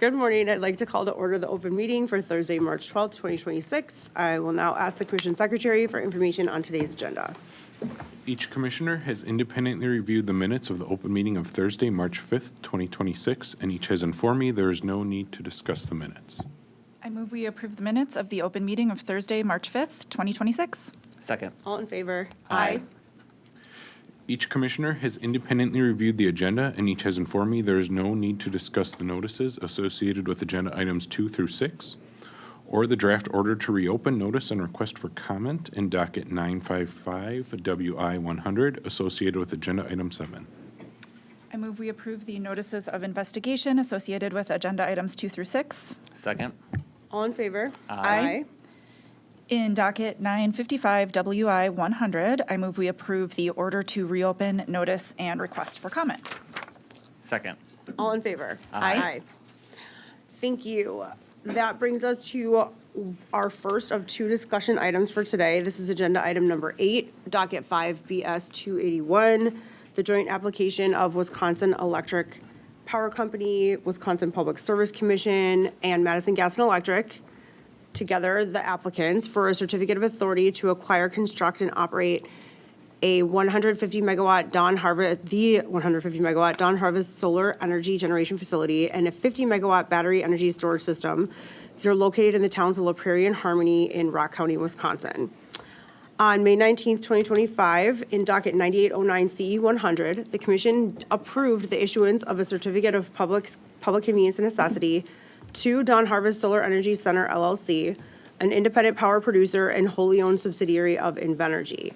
Good morning. I'd like to call to order the open meeting for Thursday, March 12th, 2026. I will now ask the Commission Secretary for information on today's agenda. Each commissioner has independently reviewed the minutes of the open meeting of Thursday, March 5th, 2026, and each has informed me there is no need to discuss the minutes. I move we approve the minutes of the open meeting of Thursday, March 5th, 2026. Second. All in favor? Aye. Each commissioner has independently reviewed the agenda, and each has informed me there is no need to discuss the notices associated with agenda items 2 through 6, or the draft order to reopen notice and request for comment in docket 955 WI 100 associated with agenda item 7. I move we approve the notices of investigation associated with agenda items 2 through 6. Second. All in favor? Aye. In docket 955 WI 100, I move we approve the order to reopen notice and request for comment. Second. All in favor? Aye. Thank you. That brings us to our first of two discussion items for today. This is agenda item number 8, docket 5 BS 281, the joint application of Wisconsin Electric Power Company, Wisconsin Public Service Commission, and Madison Gas and Electric, together the applicants, for a certificate of authority to acquire, construct, and operate a 150 megawatt Dawn Harvest solar energy generation facility and a 50 megawatt battery energy storage system. These are located in the towns of LaPrairie and Harmony in Rock County, Wisconsin. On May 19th, 2025, in docket 9809 CE 100, the Commission approved the issuance of a certificate of public convenience and necessity to Dawn Harvest Solar Energy Center, LLC, an independent power producer and wholly owned subsidiary of Invenergy.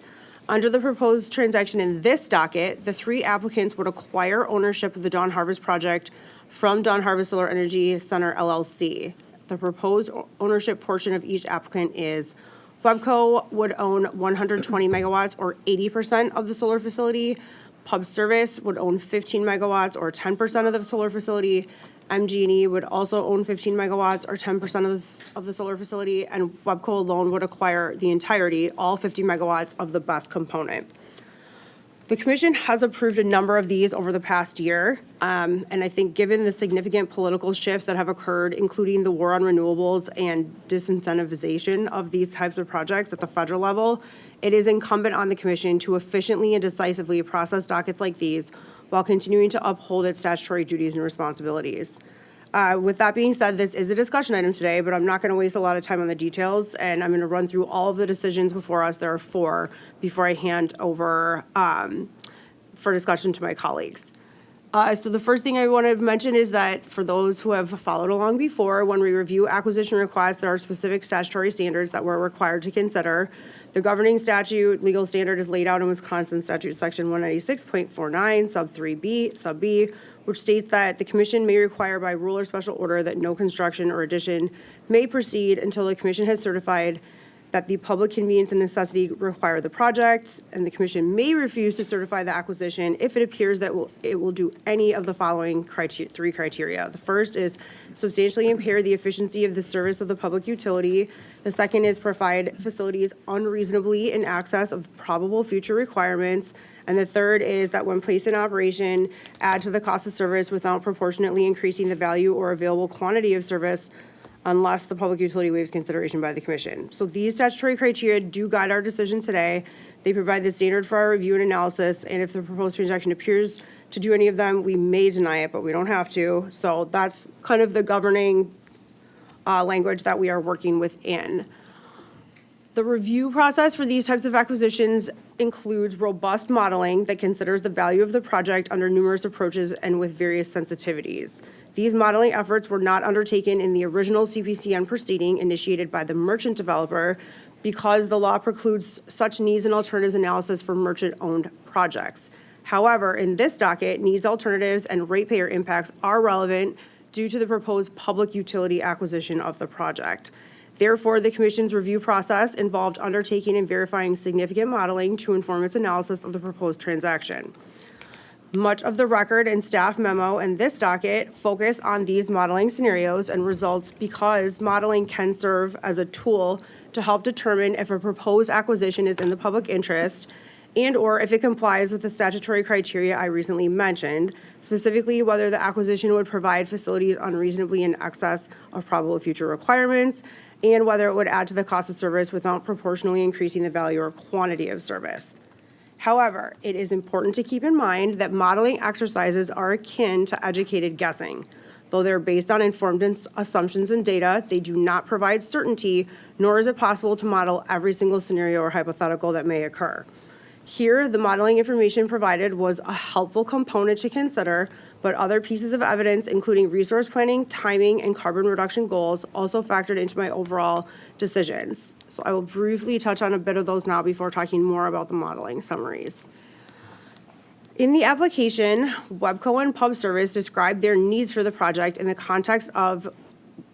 Under the proposed transaction in this docket, the three applicants would acquire ownership of the Dawn Harvest project from Dawn Harvest Solar Energy Center, LLC. The proposed ownership portion of each applicant is Webco would own 120 megawatts or 80% of the solar facility. Pub Service would own 15 megawatts or 10% of the solar facility. MG&E would also own 15 megawatts or 10% of the solar facility, and Webco alone would acquire the entirety, all 50 megawatts of the BESS component. The Commission has approved a number of these over the past year, and I think given the significant political shifts that have occurred, including the war on renewables and disincentivization of these types of projects at the federal level, it is incumbent on the Commission to efficiently and decisively process dockets like these while continuing to uphold its statutory duties and responsibilities. With that being said, this is a discussion item today, but I'm not going to waste a lot of time on the details, and I'm going to run through all of the decisions before us. There are 4 before I hand over for discussion to my colleagues. So the first thing I want to mention is that for those who have followed along before, when we review acquisition requests, there are specific statutory standards that we're required to consider. The governing statute legal standard is laid out in Wisconsin Statute Section 196.49, sub 3B, sub B, which states that the Commission may require by rule or special order that no construction or addition may proceed until the Commission has certified that the public convenience and necessity require the project, and the Commission may refuse to certify the acquisition if it appears that it will do any of the following 3 criteria. The first is substantially impair the efficiency of the service of the public utility. The second is provide facilities unreasonably in excess of probable future requirements. And the third is that when placed in operation, add to the cost of service without proportionately increasing the value or available quantity of service unless the public utility waives consideration by the Commission. So these statutory criteria do guide our decision today. They provide the standard for our review and analysis, and if the proposed transaction appears to do any of them, we may deny it, but we don't have to. So that's kind of the governing language that we are working within. The review process for these types of acquisitions includes robust modeling that considers the value of the project under numerous approaches and with various sensitivities. These modeling efforts were not undertaken in the original CPCN proceeding initiated by the merchant developer because the law precludes such needs and alternatives analysis for merchant-owned projects. However, in this docket, needs alternatives and ratepayer impacts are relevant due to the proposed public utility acquisition of the project. Therefore, the Commission's review process involved undertaking and verifying significant modeling to inform its analysis of the proposed transaction. Much of the record and staff memo in this docket focus on these modeling scenarios and results because modeling can serve as a tool to help determine if a proposed acquisition is in the public interest and/or if it complies with the statutory criteria I recently mentioned, specifically whether the acquisition would provide facilities unreasonably in excess of probable future requirements, and whether it would add to the cost of service without proportionally increasing the value or quantity of service. However, it is important to keep in mind that modeling exercises are akin to educated guessing. Though they're based on informed assumptions and data, they do not provide certainty, nor is it possible to model every single scenario or hypothetical that may occur. Here, the modeling information provided was a helpful component to consider, but other pieces of evidence, including resource planning, timing, and carbon reduction goals, also factored into my overall decisions. So I will briefly touch on a bit of those now before talking more about the modeling summaries. In the application, WEBCO and Pub Service described their needs for the project in the context of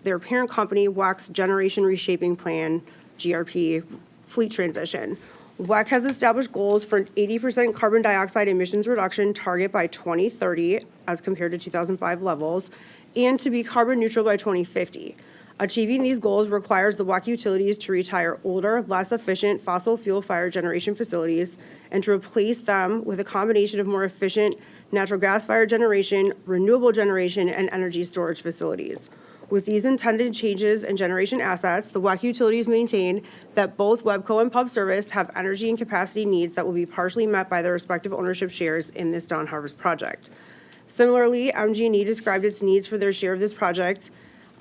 their parent company, WEC's Generation Reshaping Plan, GRP, fleet transition. WEC has established goals for an 80% carbon dioxide emissions reduction target by 2030 as compared to 2005 levels, and to be carbon neutral by 2050. Achieving these goals requires the WEC utilities to retire older, less efficient fossil fuel-fired generation facilities and to replace them with a combination of more efficient natural gas-fired generation, renewable generation, and energy storage facilities. With these intended changes in generation assets, the WEC utilities maintain that both WEBCO and Pub Service have energy and capacity needs that will be partially met by their respective ownership shares in this Dawn Harvest project. Similarly, MG&E described its needs for their share of this project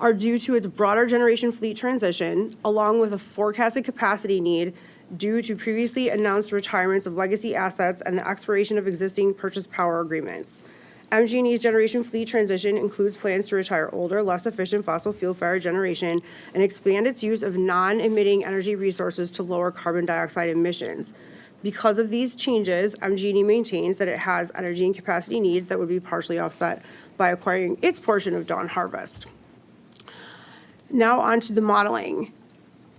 are due to its broader generation fleet transition, along with a forecasted capacity need due to previously announced retirements of legacy assets and the expiration of existing purchase power agreements. MG&E's generation fleet transition includes plans to retire older, less efficient fossil fuel-fired generation and expand its use of non-emitting energy resources to lower carbon dioxide emissions. Because of these changes, MG&E maintains that it has energy and capacity needs that would be partially offset by acquiring its portion of Dawn Harvest. Now on to the modeling.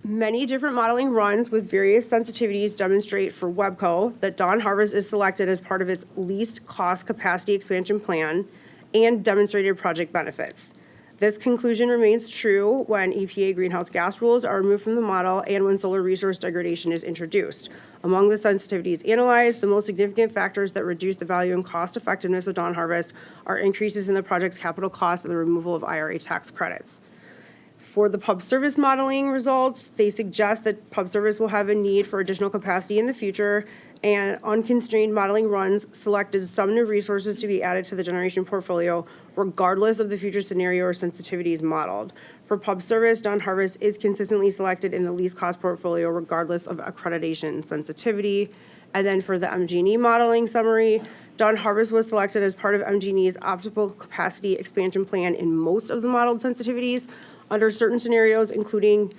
Many different modeling runs with various sensitivities demonstrate for WEBCO that Dawn Harvest is selected as part of its least cost capacity expansion plan and demonstrated project benefits. This conclusion remains true when EPA greenhouse gas rules are removed from the model and when solar resource degradation is introduced. Among the sensitivities analyzed, the most significant factors that reduce the value and cost effectiveness of Dawn Harvest are increases in the project's capital costs and the removal of IRA tax credits. For the Pub Service modeling results, they suggest that Pub Service will have a need for additional capacity in the future, and unconstrained modeling runs selected some new resources to be added to the generation portfolio, regardless of the future scenario or sensitivities modeled. For Pub Service, Dawn Harvest is consistently selected in the least cost portfolio, regardless of accreditation sensitivity. And then for the MG&E modeling summary, Dawn Harvest was selected as part of MG&E's optimal capacity expansion plan in most of the modeled sensitivities. Under certain scenarios, including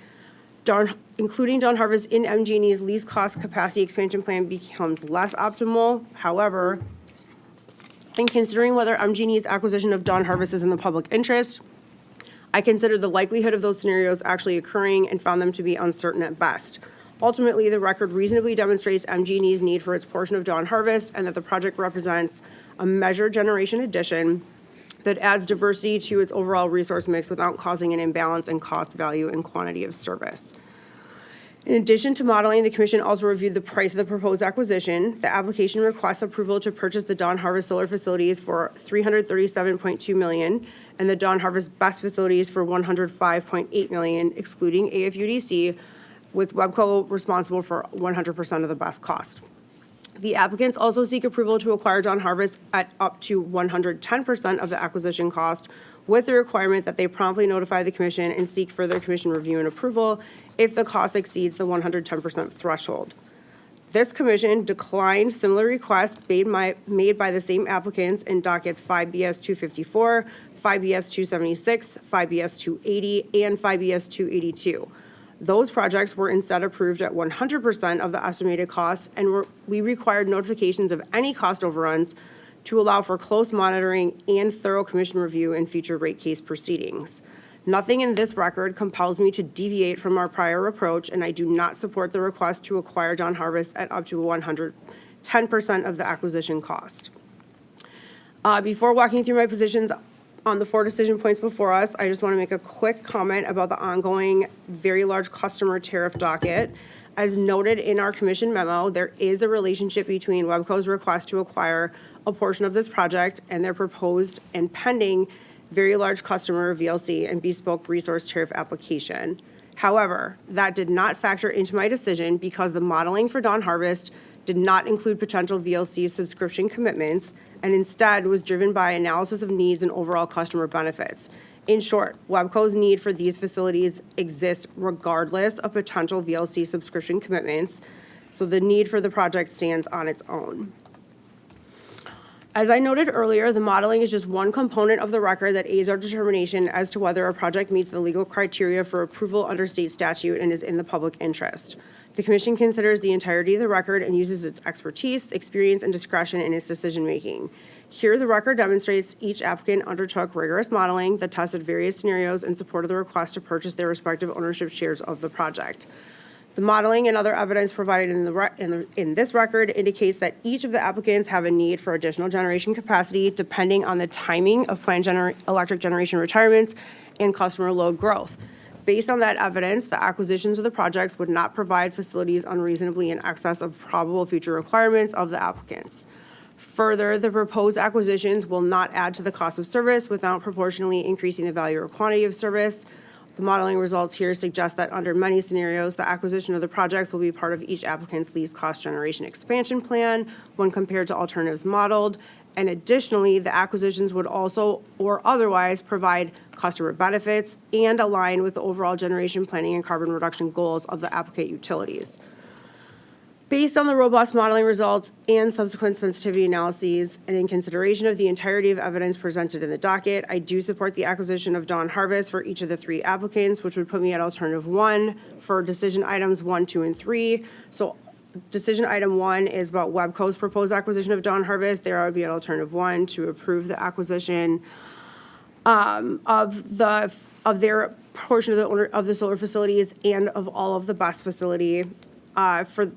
Dawn Harvest in MG&E's least cost capacity expansion plan becomes less optimal. However, in considering whether MG&E's acquisition of Dawn Harvest is in the public interest, I considered the likelihood of those scenarios actually occurring and found them to be uncertain at best. Ultimately, the record reasonably demonstrates MG&E's need for its portion of Dawn Harvest and that the project represents a measured generation addition that adds diversity to its overall resource mix without causing an imbalance in cost, value, and quantity of service. In addition to modeling, the Commission also reviewed the price of the proposed acquisition. The application requests approval to purchase the Dawn Harvest solar facilities for $337.2 million and the Dawn Harvest BESS facilities for $105.8 million, excluding AFUDC, with WEBCO responsible for 100% of the BESS cost. The applicants also seek approval to acquire Dawn Harvest at up to 110% of the acquisition cost, with the requirement that they promptly notify the Commission and seek further Commission review and approval if the cost exceeds the 110% threshold. This Commission declined similar requests made by the same applicants in dockets 5BS 254, 5BS 276, 5BS 280, and 5BS 282. Those projects were instead approved at 100% of the estimated cost, and we required notifications of any cost overruns to allow for close monitoring and thorough Commission review in future rate case proceedings. Nothing in this record compels me to deviate from our prior approach, and I do not support the request to acquire Dawn Harvest at up to 110% of the acquisition cost. Before walking through my positions on the 4 decision points before us, I just want to make a quick comment about the ongoing very large customer tariff docket. As noted in our commission memo, there is a relationship between Webco's request to acquire a portion of this project and their proposed and pending very large customer VLC and bespoke resource tariff application. However, that did not factor into my decision because the modeling for Dawn Harvest did not include potential VLC subscription commitments and instead was driven by analysis of needs and overall customer benefits. In short, Webco's need for these facilities exists regardless of potential VLC subscription commitments, so the need for the project stands on its own. As I noted earlier, the modeling is just one component of the record that aids our determination as to whether a project meets the legal criteria for approval under state statute and is in the public interest. The commission considers the entirety of the record and uses its expertise, experience, and discretion in its decision-making. Here, the record demonstrates each applicant undertook rigorous modeling that tested various scenarios in support of the request to purchase their respective ownership shares of the project. The modeling and other evidence provided in this record indicates that each of the applicants have a need for additional generation capacity depending on the timing of planned electric generation retirements and customer load growth. Based on that evidence, the acquisitions of the projects would not provide facilities unreasonably in excess of probable future requirements of the applicants. Further, the proposed acquisitions will not add to the cost of service without proportionally increasing the value or quantity of service. The modeling results here suggest that under many scenarios, the acquisition of the projects will be part of each applicant's least cost generation expansion plan when compared to alternatives modeled. And additionally, the acquisitions would also or otherwise provide customer benefits and align with the overall generation planning and carbon reduction goals of the applicant utilities. Based on the robust modeling results and subsequent sensitivity analyses, and in consideration of the entirety of evidence presented in the docket, I do support the acquisition of Dawn Harvest for each of the three applicants, which would put me at alternative 1 for decision items 1, 2, and 3. So decision item 1 is about Webco's proposed acquisition of Dawn Harvest. There I would be at alternative 1 to approve the acquisition of their portion of the solar facilities and of all of the bus facility for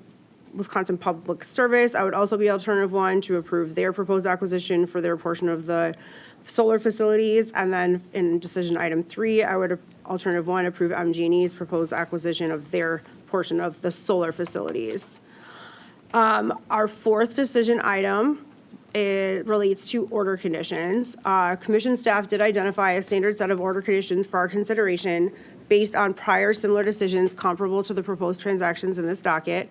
Wisconsin Public Service. I would also be alternative 1 to approve their proposed acquisition for their portion of the solar facilities. And then in decision item 3, I would alternative 1 approve MG&E's proposed acquisition of their portion of the solar facilities. Our fourth decision item relates to order conditions. Commission staff did identify a standard set of order conditions for our consideration based on prior similar decisions comparable to the proposed transactions in this docket.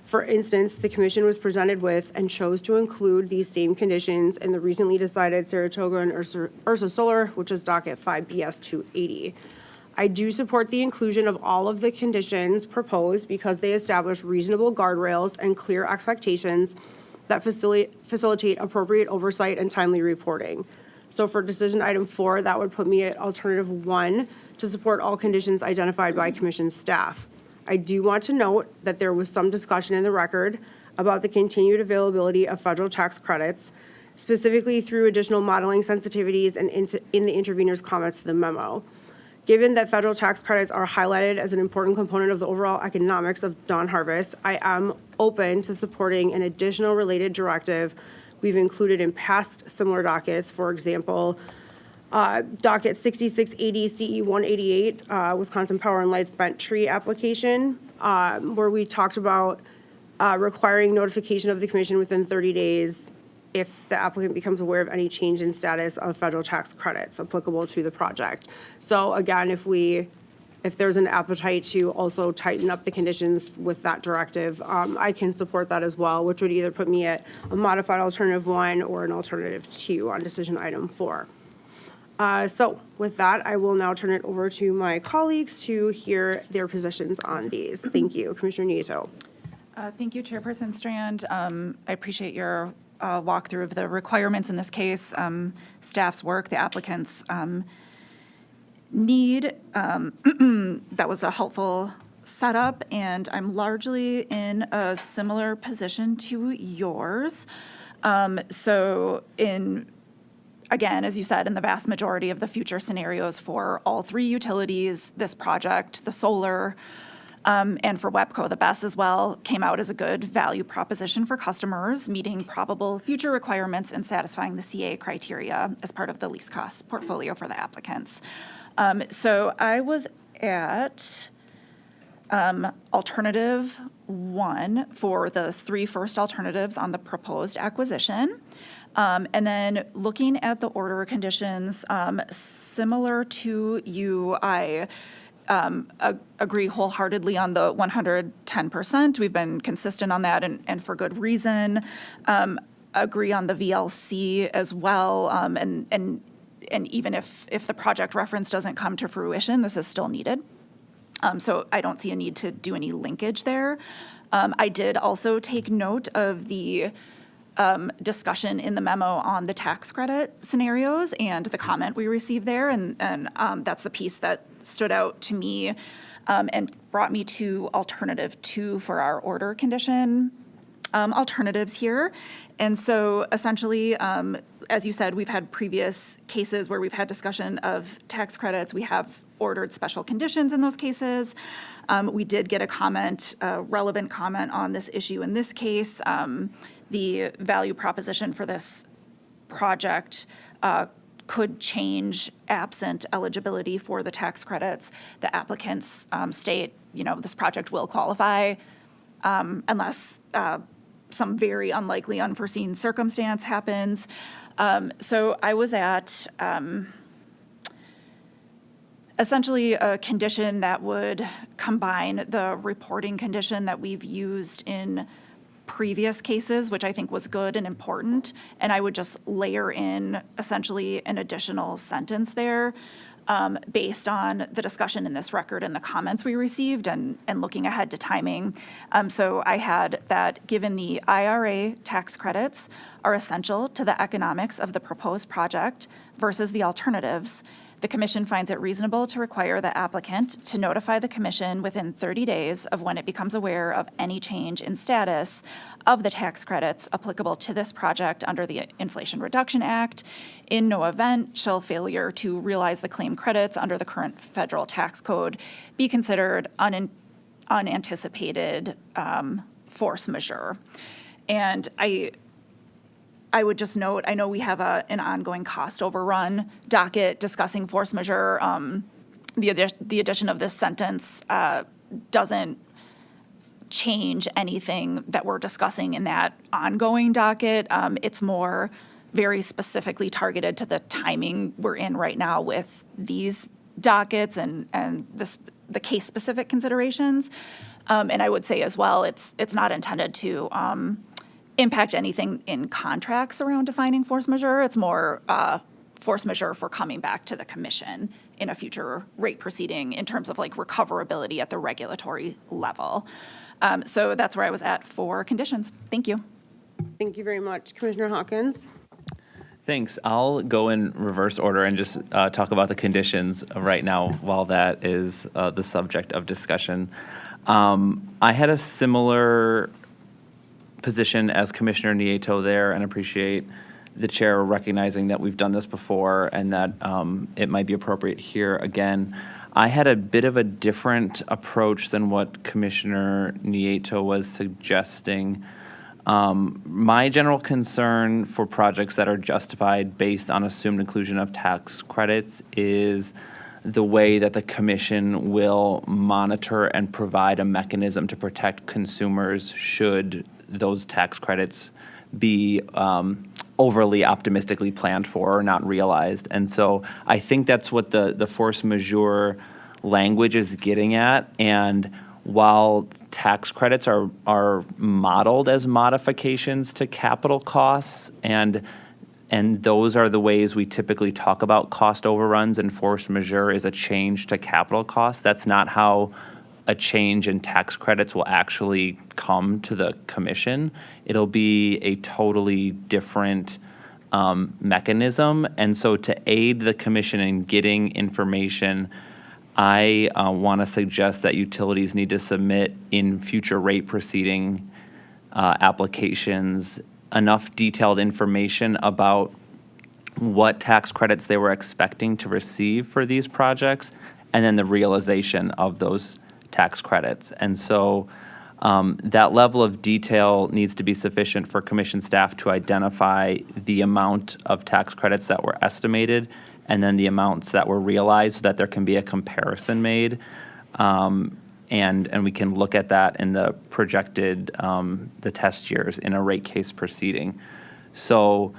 For instance, the commission was presented with and chose to include these same conditions in the recently decided Saratoga and Ursa Solar, which is docket 5 BS 280. I do support the inclusion of all of the conditions proposed because they establish reasonable guardrails and clear expectations that facilitate appropriate oversight and timely reporting. So for decision item 4, that would put me at alternative 1 to support all conditions identified by commission staff. I do want to note that there was some discussion in the record about the continued availability of federal tax credits, specifically through additional modeling sensitivities and in the intervener's comments to the memo. Given that federal tax credits are highlighted as an important component of the overall economics of Dawn Harvest, I am open to supporting an additional related directive we've included in past similar dockets. For example, docket 6680 CE 188, Wisconsin Power and Light's Bent Tree application, where we talked about requiring notification of the commission within 30 days if the applicant becomes aware of any change in status of federal tax credits applicable to the project. So again, if there's an appetite to also tighten up the conditions with that directive, I can support that as well, which would either put me at a modified alternative 1 or an alternative 2 on decision item 4. So with that, I will now turn it over to my colleagues to hear their positions on these. Thank you. Commissioner Nieto. Thank you, Chairperson Strand. I appreciate your walkthrough of the requirements in this case, staff's work, the applicant's need. That was a helpful setup, and I'm largely in a similar position to yours. Again, as you said, in the vast majority of the future scenarios for all three utilities, this project, the solar, and for WEPCO, the BESS as well, came out as a good value proposition for customers, meeting probable future requirements and satisfying the CA criteria as part of the least cost portfolio for the applicants. So I was at alternative 1 for the 3 first alternatives on the proposed acquisition. And then looking at the order of conditions, similar to you, I agree wholeheartedly on the 110%. We've been consistent on that and for good reason. Agree on the VLC as well. And even if the project reference doesn't come to fruition, this is still needed. So I don't see a need to do any linkage there. I did also take note of the discussion in the memo on the tax credit scenarios and the comment we received there, and that's the piece that stood out to me and brought me to alternative 2 for our order condition alternatives here. And so essentially, as you said, we've had previous cases where we've had discussion of tax credits. We have ordered special conditions in those cases. We did get a comment, a relevant comment on this issue in this case. The value proposition for this project could change absent eligibility for the tax credits. The applicants state, this project will qualify unless some very unlikely, unforeseen circumstance happens. So I was at essentially a condition that would combine the reporting condition that we've used in previous cases, which I think was good and important, and I would just layer in essentially an additional sentence there based on the discussion in this record and the comments we received and looking ahead to timing. So I had that given the IRA tax credits are essential to the economics of the proposed project versus the alternatives, the Commission finds it reasonable to require the applicant to notify the Commission within 30 days of when it becomes aware of any change in status of the tax credits applicable to this project under the Inflation Reduction Act. In no event shall failure to realize the claim credits under the current federal tax code be considered unanticipated force majeure. And I would just note, I know we have an ongoing cost overrun docket discussing force majeure. The addition of this sentence doesn't change anything that we're discussing in that ongoing docket. It's more very specifically targeted to the timing we're in right now with these dockets and the case-specific considerations. And I would say as well, it's not intended to impact anything in contracts around defining force majeure. It's more force majeure for coming back to the Commission in a future rate proceeding in terms of like recoverability at the regulatory level. So that's where I was at for conditions. Thank you. Thank you very much. Commissioner Hawkins? Thanks. I'll go in reverse order and just talk about the conditions right now while that is the subject of discussion. I had a similar position as Commissioner Nieto there and appreciate the chair recognizing that we've done this before and that it might be appropriate here again. I had a bit of a different approach than what Commissioner Nieto was suggesting. My general concern for projects that are justified based on assumed inclusion of tax credits is the way that the Commission will monitor and provide a mechanism to protect consumers should those tax credits be overly optimistically planned for or not realized. And so I think that's what the force majeure language is getting at. And while tax credits are modeled as modifications to capital costs, and those are the ways we typically talk about cost overruns, and force majeure is a change to capital costs, that's not how a change in tax credits will actually come to the Commission. It'll be a totally different mechanism. And so to aid the Commission in getting information, I want to suggest that utilities need to submit in future rate proceeding applications enough detailed information about what tax credits they were expecting to receive for these projects, and then the realization of those tax credits. And so that level of detail needs to be sufficient for Commission staff to identify the amount of tax credits that were estimated and then the amounts that were realized so that there can be a comparison made. and we can look at that in the projected, the test years in a rate case proceeding. So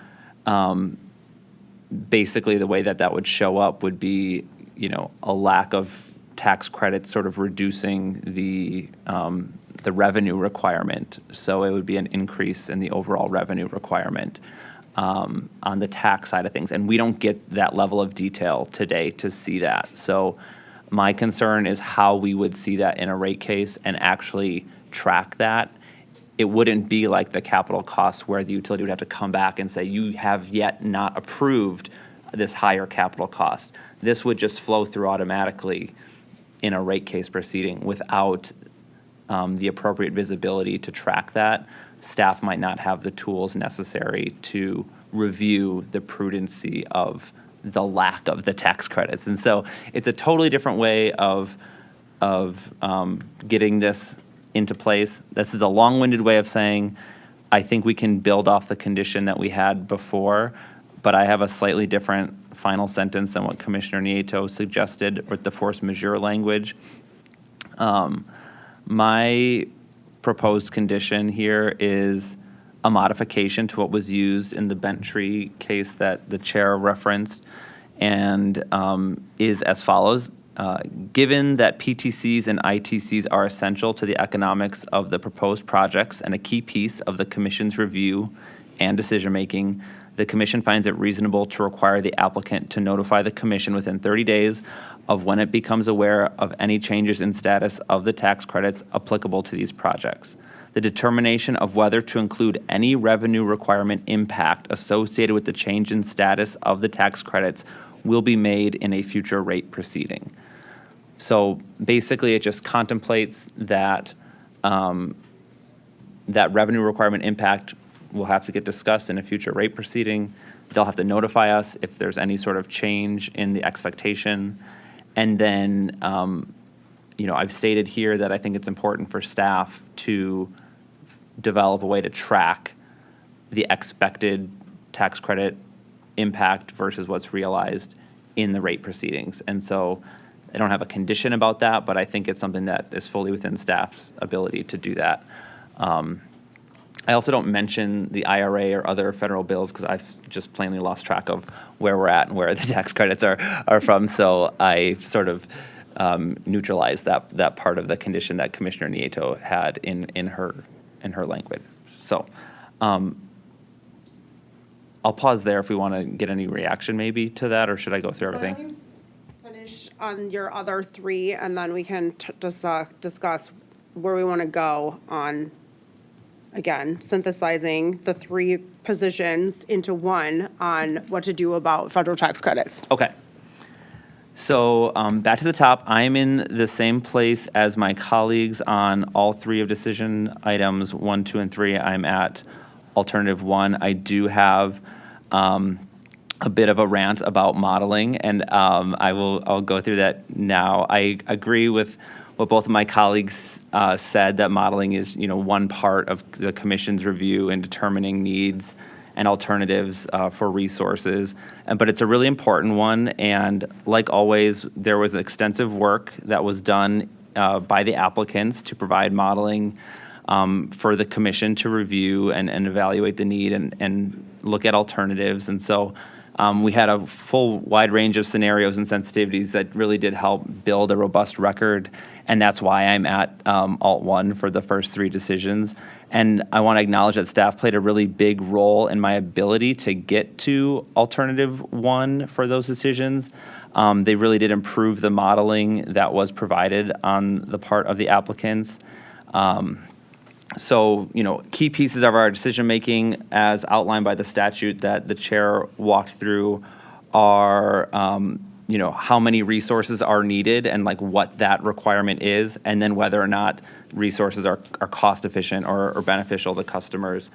basically, the way that would show up would be, a lack of tax credits sort of reducing the revenue requirement. So it would be an increase in the overall revenue requirement on the tax side of things. And we don't get that level of detail today to see that. So my concern is how we would see that in a rate case and actually track that. It wouldn't be like the capital costs where the utility would have to come back and say, you have yet not approved this higher capital cost. This would just flow through automatically in a rate case proceeding without the appropriate visibility to track that. Staff might not have the tools necessary to review the prudency of the lack of the tax credits. And so it's a totally different way of getting this into place. This is a long-winded way of saying, I think we can build off the condition that we had before, but I have a slightly different final sentence than what Commissioner Nieto suggested with the force majeure language. My proposed condition here is a modification to what was used in the Bentry case that the chair referenced, and is as follows. Given that PTCs and ITCs are essential to the economics of the proposed projects and a key piece of the Commission's review and decision-making, the Commission finds it reasonable to require the applicant to notify the Commission within 30 days of when it becomes aware of any changes in status of the tax credits applicable to these projects. The determination of whether to include any revenue requirement impact associated with the change in status of the tax credits will be made in a future rate proceeding. So basically, it just contemplates that that revenue requirement impact will have to get discussed in a future rate proceeding. They'll have to notify us if there's any sort of change in the expectation. And then, I've stated here that I think it's important for staff to develop a way to track the expected tax credit impact versus what's realized in the rate proceedings. And so I don't have a condition about that, but I think it's something that is fully within staff's ability to do that. I also don't mention the IRA or other federal bills because I've just plainly lost track of where we're at and where the tax credits are from. So I sort of neutralized that part of the condition that Commissioner Nieto had in her language. So I'll pause there if we want to get any reaction maybe to that, or should I go through everything? Finish on your other three, and then we can discuss where we want to go on, again, synthesizing the three positions into one on what to do about federal tax credits. Okay. So back to the top, I'm in the same place as my colleagues on all three of decision items 1, 2, and 3. I'm at alternative 1. I do have a bit of a rant about modeling, and I'll go through that now. I agree with what both of my colleagues said, that modeling is one part of the Commission's review in determining needs and alternatives for resources, but it's a really important one. And like always, there was extensive work that was done by the applicants to provide modeling for the Commission to review and evaluate the need and look at alternatives. And so we had a full wide range of scenarios and sensitivities that really did help build a robust record. And that's why I'm at Alt 1 for the first three decisions. And I want to acknowledge that staff played a really big role in my ability to get to alternative 1 for those decisions. They really did improve the modeling that was provided on the part of the applicants. So, key pieces of our decision-making as outlined by the statute that the chair walked through are, how many resources are needed and what that requirement is, and then whether or not resources are cost efficient or beneficial to customers.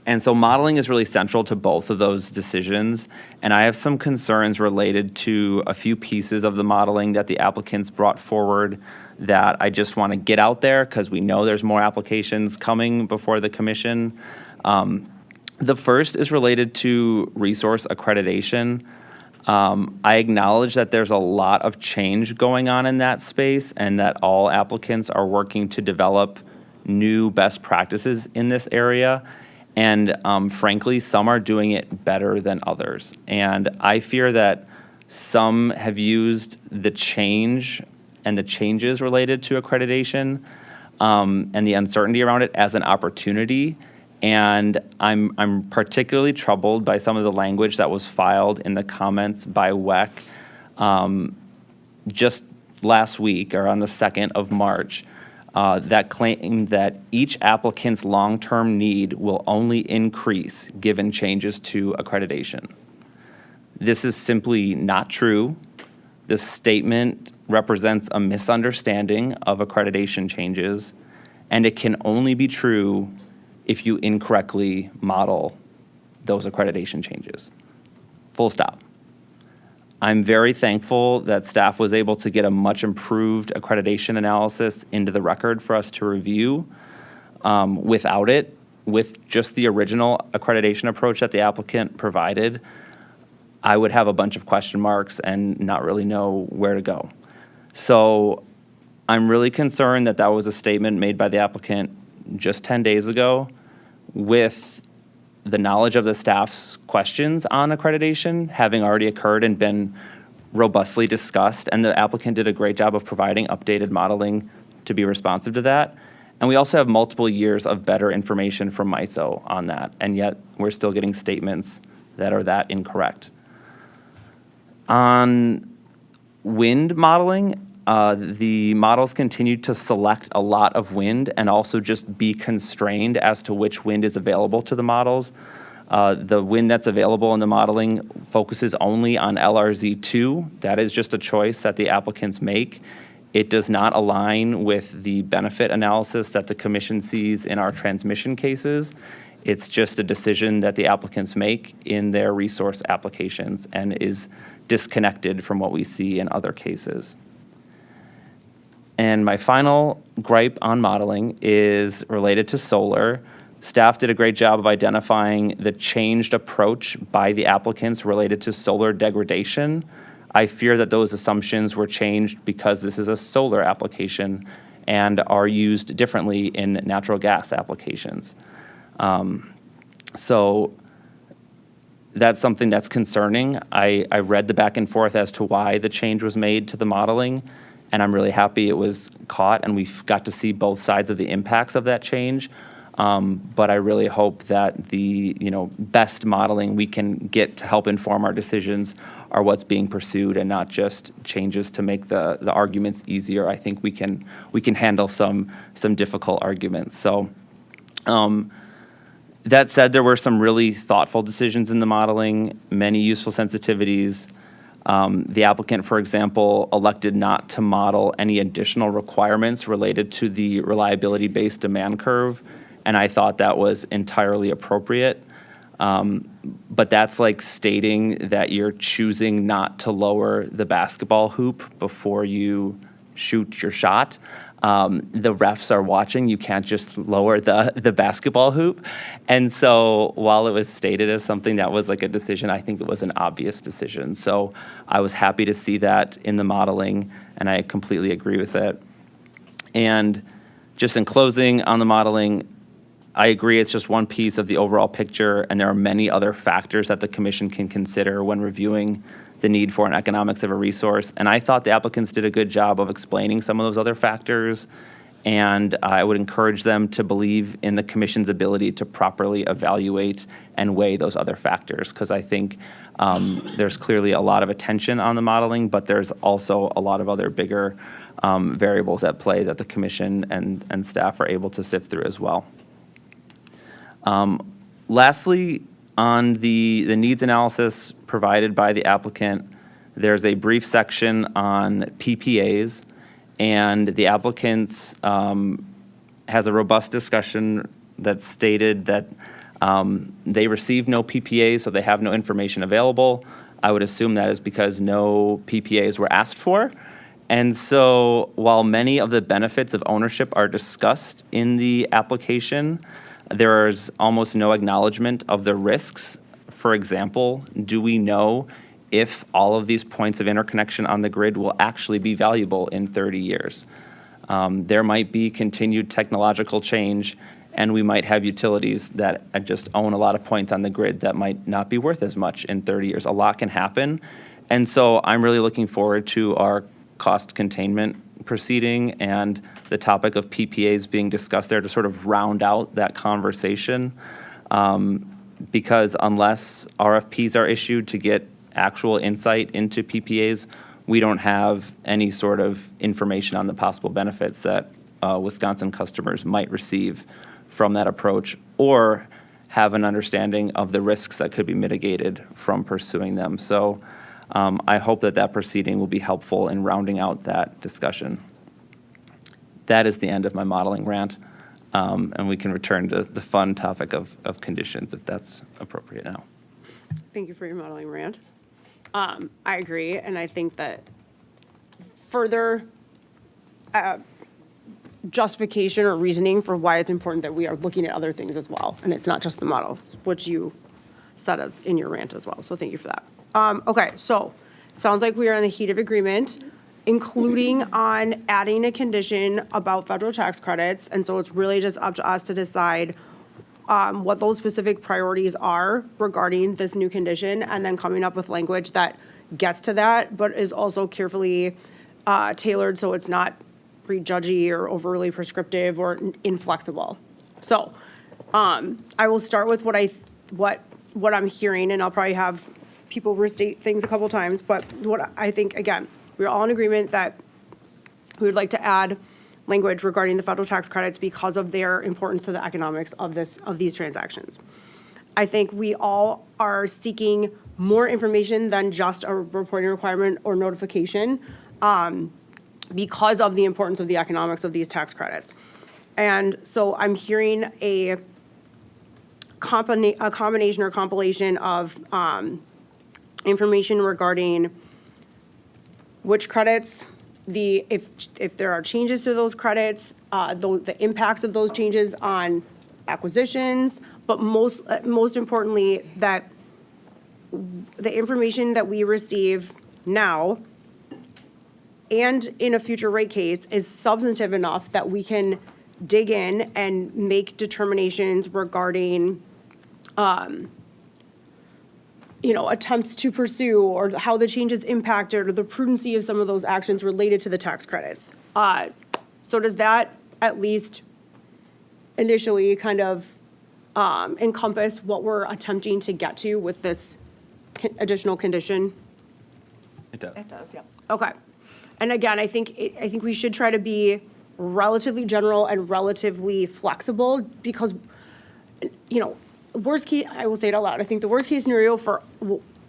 And so modeling is really central to both of those decisions. And I have some concerns related to a few pieces of the modeling that the applicants brought forward that I just want to get out there because we know there's more applications coming before the Commission. The first is related to resource accreditation. I acknowledge that there's a lot of change going on in that space and that all applicants are working to develop new best practices in this area. And frankly, some are doing it better than others. And I fear that some have used the change and the changes related to accreditation and the uncertainty around it as an opportunity. And I'm particularly troubled by some of the language that was filed in the comments by WEC just last week or on the 2nd of March that claimed that each applicant's long-term need will only increase given changes to accreditation. This is simply not true. This statement represents a misunderstanding of accreditation changes, and it can only be true if you incorrectly model those accreditation changes. Full stop. I'm very thankful that staff was able to get a much improved accreditation analysis into the record for us to review. Without it, with just the original accreditation approach that the applicant provided, I would have a bunch of question marks and not really know where to go. So I'm really concerned that that was a statement made by the applicant just 10 days ago with the knowledge of the staff's questions on accreditation having already occurred and been robustly discussed, and the applicant did a great job of providing updated modeling to be responsive to that. And we also have multiple years of better information from MISO on that, and yet we're still getting statements that are that incorrect. On wind modeling, the models continue to select a lot of wind and also just be constrained as to which wind is available to the models. The wind that's available in the modeling focuses only on LRZ2. That is just a choice that the applicants make. It does not align with the benefit analysis that the commission sees in our transmission cases. It's just a decision that the applicants make in their resource applications and is disconnected from what we see in other cases. And my final gripe on modeling is related to solar. Staff did a great job of identifying the changed approach by the applicants related to solar degradation. I fear that those assumptions were changed because this is a solar application and are used differently in natural gas applications. So that's something that's concerning. I read the back and forth as to why the change was made to the modeling, and I'm really happy it was caught and we got to see both sides of the impacts of that change. But I really hope that the best modeling we can get to help inform our decisions are what's being pursued and not just changes to make the arguments easier. I think we can handle some difficult arguments. So that said, there were some really thoughtful decisions in the modeling, many useful sensitivities. The applicant, for example, elected not to model any additional requirements related to the reliability-based demand curve, and I thought that was entirely appropriate. But that's like stating that you're choosing not to lower the basketball hoop before you shoot your shot. The refs are watching. You can't just lower the basketball hoop. And so while it was stated as something that was like a decision, I think it was an obvious decision. So I was happy to see that in the modeling, and I completely agree with it. And just in closing on the modeling, I agree it's just one piece of the overall picture, and there are many other factors that the commission can consider when reviewing the need for an economics of a resource. And I thought the applicants did a good job of explaining some of those other factors, and I would encourage them to believe in the commission's ability to properly evaluate and weigh those other factors, because I think there's clearly a lot of attention on the modeling, but there's also a lot of other bigger variables at play that the commission and staff are able to sift through as well. Lastly, on the needs analysis provided by the applicant, there's a brief section on PPAs, and the applicants has a robust discussion that stated that they received no PPAs, so they have no information available. I would assume that is because no PPAs were asked for. And so while many of the benefits of ownership are discussed in the application, there is almost no acknowledgement of the risks. For example, do we know if all of these points of interconnection on the grid will actually be valuable in 30 years. There might be continued technological change, and we might have utilities that just own a lot of points on the grid that might not be worth as much in 30 years. A lot can happen. And so I'm really looking forward to our cost containment proceeding and the topic of PPAs being discussed there to sort of round out that conversation. Because unless RFPs are issued to get actual insight into PPAs, we don't have any sort of information on the possible benefits that Wisconsin customers might receive from that approach, or have an understanding of the risks that could be mitigated from pursuing them. So I hope that that proceeding will be helpful in rounding out that discussion. That is the end of my modeling rant, and we can return to the fun topic of conditions if that's appropriate now. Thank you for your modeling rant. I agree, and I think that further justification or reasoning for why it's important that we are looking at other things as well, and it's not just the model, which you said as in your rant as well, so thank you for that. Okay, so sounds like we are in the heat of agreement, including on adding a condition about federal tax credits, and so it's really just up to us to decide what those specific priorities are regarding this new condition, and then coming up with language that gets to that, but is also carefully tailored so it's not prejudgy or overly prescriptive or inflexible. So I will start with what I'm hearing, and I'll probably have people restate things a couple times, but what I think, again, we're all in agreement that we would like to add language regarding the federal tax credits because of their importance to the economics of these transactions. I think we all are seeking more information than just a reporting requirement or notification because of the importance of the economics of these tax credits. And so I'm hearing a combination or compilation of information regarding which credits, if there are changes to those credits, the impacts of those changes on acquisitions, but most importantly, that the information that we receive now and in a future rate case is substantive enough that we can dig in and make determinations regarding attempts to pursue or how the changes impacted or the prudency of some of those actions related to the tax credits. So does that at least initially kind of encompass what we're attempting to get to with this additional condition? It does. It does, yep. Okay. And again, I think we should try to be relatively general and relatively flexible because, worst case, I will say it out loud, I think the worst case scenario for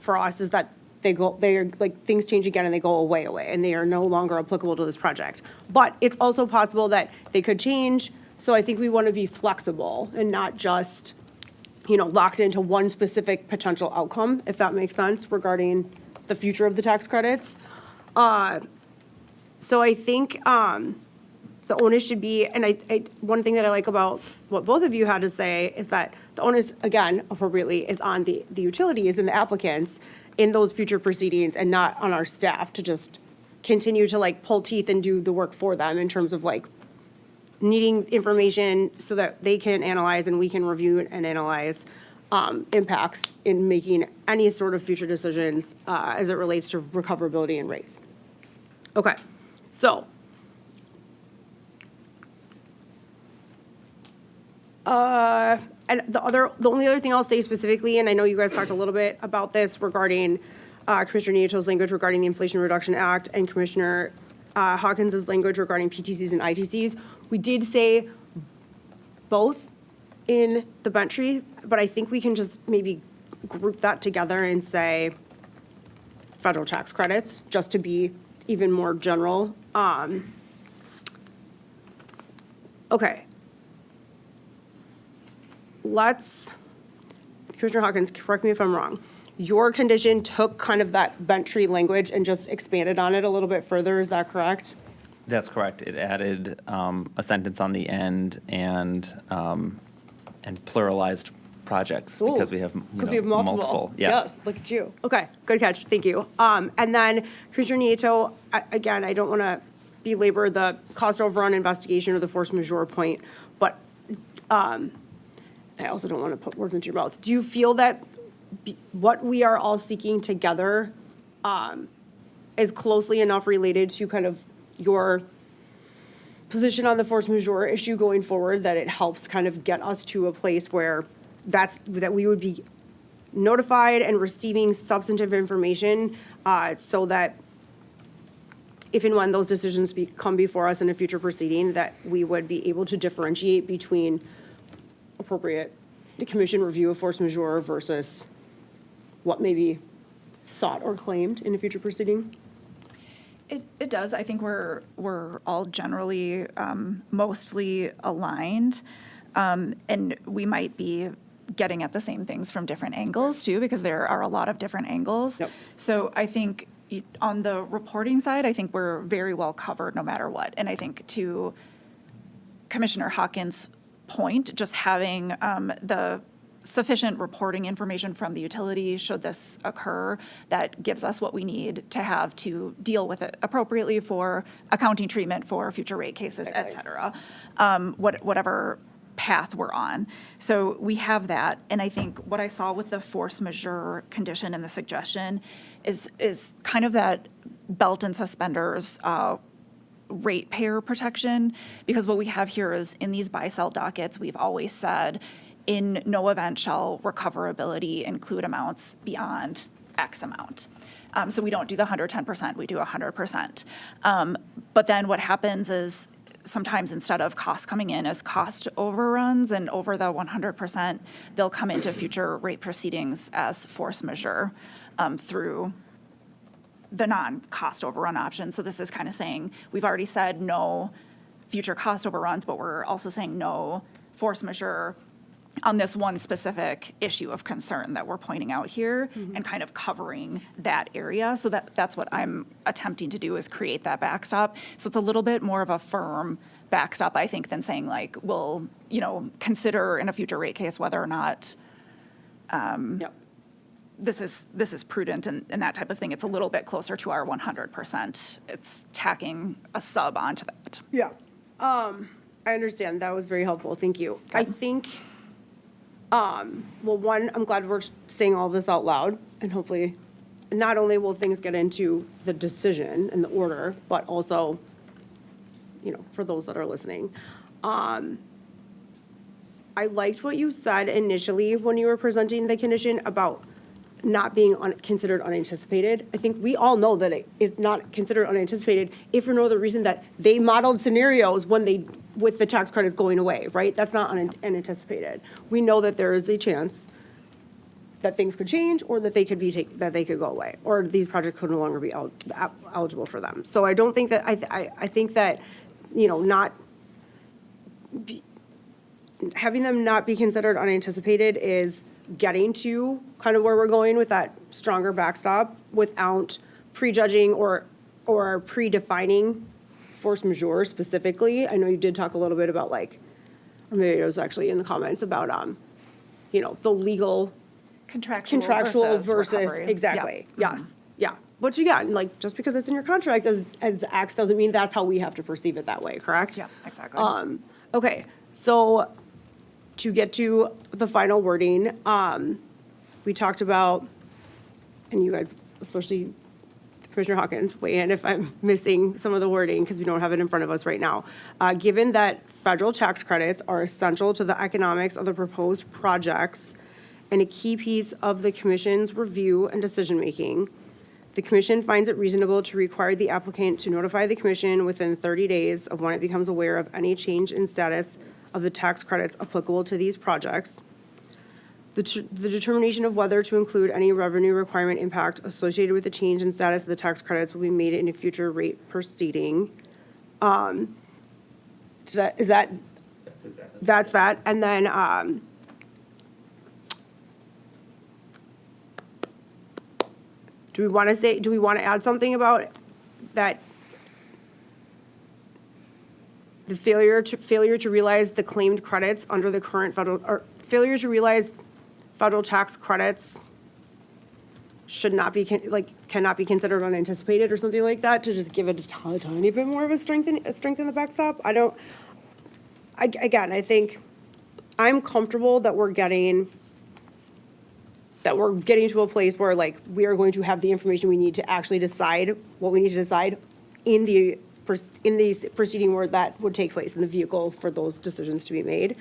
us is that they are like things change again and they go away, and they are no longer applicable to this project. But it's also possible that they could change. So I think we want to be flexible and not just, locked into one specific potential outcome, if that makes sense, regarding the future of the tax credits. So I think the onus should be, and one thing that I like about what both of you had to say is that the onus, again, appropriately, is on the utilities and the applicants in those future proceedings and not on our staff to just continue to pull teeth and do the work for them in terms of needing information so that they can analyze and we can review and analyze impacts in making any sort of future decisions as it relates to recoverability and rates. Okay, so and the only other thing I'll say specifically, and I know you guys talked a little bit about this regarding Commissioner Neato's language regarding the Inflation Reduction Act and Commissioner Hawkins's language regarding PTCs and ITCs. We did say both in the bench tree, but I think we can just maybe group that together and say federal tax credits, just to be even more general. Okay. Commissioner Hawkins, correct me if I'm wrong. Your condition took kind of that bench tree language and just expanded on it a little bit further, is that correct? That's correct. It added a sentence on the end and pluralized projects because we have, Because we have multiple. Yes. Look at you. Okay, good catch. Thank you. And then Commissioner Nieto, again, I don't want to belabor the cost overrun investigation or the force majeure point, but I also don't want to put words into your mouth. Do you feel that what we are all seeking together is closely enough related to kind of your position on the force majeure issue going forward that it helps kind of get us to a place where that we would be notified and receiving substantive information so that if and when those decisions come before us in a future proceeding, that we would be able to differentiate between appropriate commission review of force majeure versus what may be sought or claimed in a future proceeding? It does. I think we're all generally mostly aligned, and we might be getting at the same things from different angles too, because there are a lot of different angles. Yep. So I think on the reporting side, I think we're very well covered no matter what. And I think to Commissioner Hawkins' point, just having the sufficient reporting information from the utility should this occur that gives us what we need to have to deal with it appropriately for accounting treatment for future rate cases, et cetera, whatever path we're on. So we have that. And I think what I saw with the force majeure condition and the suggestion is kind of that belt and suspenders ratepayer protection, because what we have here is in these buy-sell dockets, we've always said, in no event shall recoverability include amounts beyond X amount. So we don't do the 110%, we do 100%. But then what happens is sometimes instead of costs coming in as cost overruns and over the 100%, they'll come into future rate proceedings as force majeure through the non-cost overrun option. So this is kind of saying, we've already said no future cost overruns, but we're also saying no force majeure on this one specific issue of concern that we're pointing out here and kind of covering that area. So that's what I'm attempting to do, is create that backstop. So it's a little bit more of a firm backstop, I think, than saying like, we'll, consider in a future rate case whether or not Yep. this is prudent and that type of thing. It's a little bit closer to our 100%. It's tacking a sub onto that. Yeah. I understand. That was very helpful. Thank you. I think, well, one, I'm glad we're saying all this out loud, and hopefully not only will things get into the decision and the order, but also, for those that are listening. I liked what you said initially when you were presenting the condition about not being considered unanticipated. I think we all know that it is not considered unanticipated if for no other reason that they modeled scenarios with the tax credits going away, right? That's not unanticipated. We know that there is a chance that things could change or that they could go away, or these projects could no longer be eligible for them. So I don't think that, I think that, having them not be considered unanticipated is getting to kind of where we're going with that stronger backstop without prejudging or predefining force majeure specifically. I know you did talk a little bit about or maybe it was actually in the comments about, the legal Contractual versus recovery. Exactly. Yeah. Yes. Yeah. But again, just because it's in your contract as the acts doesn't mean that's how we have to perceive it that way, correct? Yeah, exactly. Okay, so to get to the final wording, we talked about, and you guys, especially Commissioner Hawkins, weigh in if I'm missing some of the wording because we don't have it in front of us right now. Given that federal tax credits are essential to the economics of the proposed projects and a key piece of the commission's review and decision-making, the commission finds it reasonable to require the applicant to notify the commission within 30 days of when it becomes aware of any change in status of the tax credits applicable to these projects. The determination of whether to include any revenue requirement impact associated with the change in status of the tax credits will be made in a future rate proceeding. That's that. And then, do we want to add something about that? The failure to realize the claimed credits under the current federal, or failure to realize federal tax credits should not be, cannot be considered unanticipated or something like that, to just give it a tiny bit more of a strength in the backstop. Again, I think I'm comfortable that we're getting to a place where, like, we are going to have the information we need to actually decide what we need to decide in the proceeding where that would take place, in the vehicle for those decisions to be made.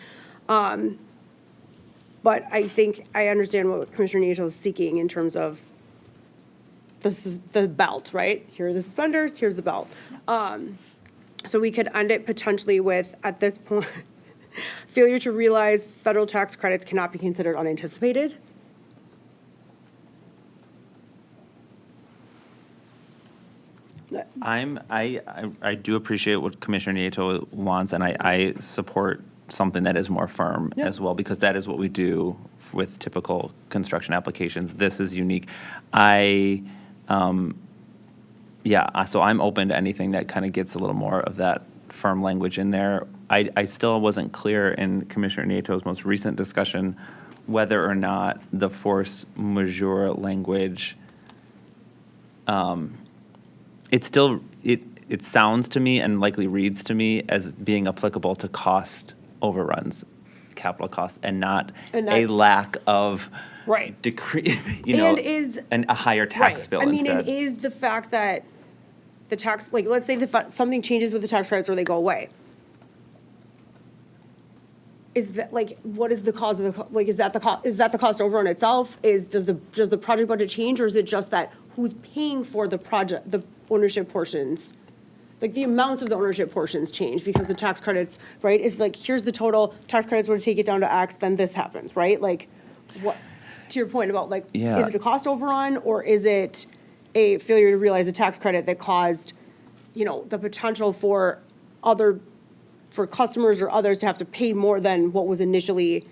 But I think I understand what Commissioner Nieto is seeking in terms of this is the belt, right? Here are the suspenders, here's the belt. So we could end it potentially with, at this point, failure to realize federal tax credits cannot be considered unanticipated. I do appreciate what Commissioner Nieto wants, and I support something that is more firm as well, because that is what we do with typical construction applications. This is unique. So I'm open to anything that kind of gets a little more of that firm language in there. I still wasn't clear in Commissioner Nieto's most recent discussion whether or not the force majeure language, it sounds to me and likely reads to me as being applicable to cost overruns, capital costs, and not a lack of decree, and a higher tax bill instead. It is the fact that the tax, like, let's say something changes with the tax credits or they go away. Is that, like, what is the cause of the, like, is that the cost overrun itself? Does the project budget change, or is it just that who's paying for the project, the ownership portions? Like, the amounts of the ownership portions change because the tax credits, right? It's like, here's the total, tax credits were to take it down to X, then this happens, right? Like, what, to your point about, like, is it a cost overrun, or is it a failure to realize a tax credit that caused, the potential for customers or others to have to pay more than what was initially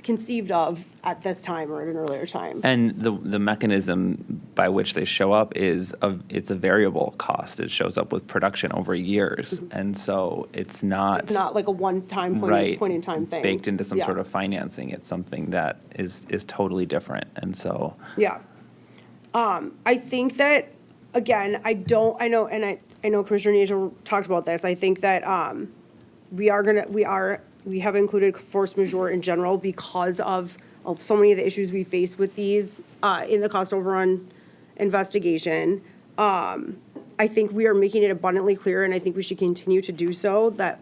conceived of at this time or at an earlier time? And the mechanism by which they show up it's a variable cost. It shows up with production over years, and so it's not like a one-time point in time thing baked into some sort of financing. It's something that is totally different, and so I think that, again, I know Commissioner Nieto talked about this. I think that we have included force majeure in general because of so many of the issues we face with these in the cost overrun investigation. I think we are making it abundantly clear, and I think we should continue to do so, that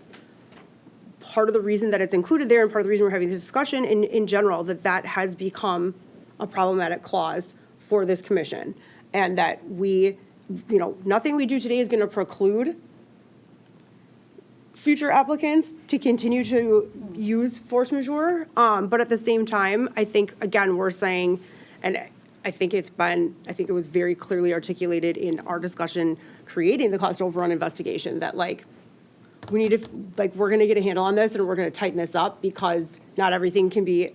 part of the reason that it's included there and part of the reason we're having this discussion in general, that has become a problematic clause for this commission, and that nothing we do today is going to preclude future applicants to continue to use force majeure. But at the same time, I think, again, we're saying, and I think it was very clearly articulated in our discussion creating the cost overrun investigation, that, like, we need to, we're going to get a handle on this and we're going to tighten this up, because not everything can be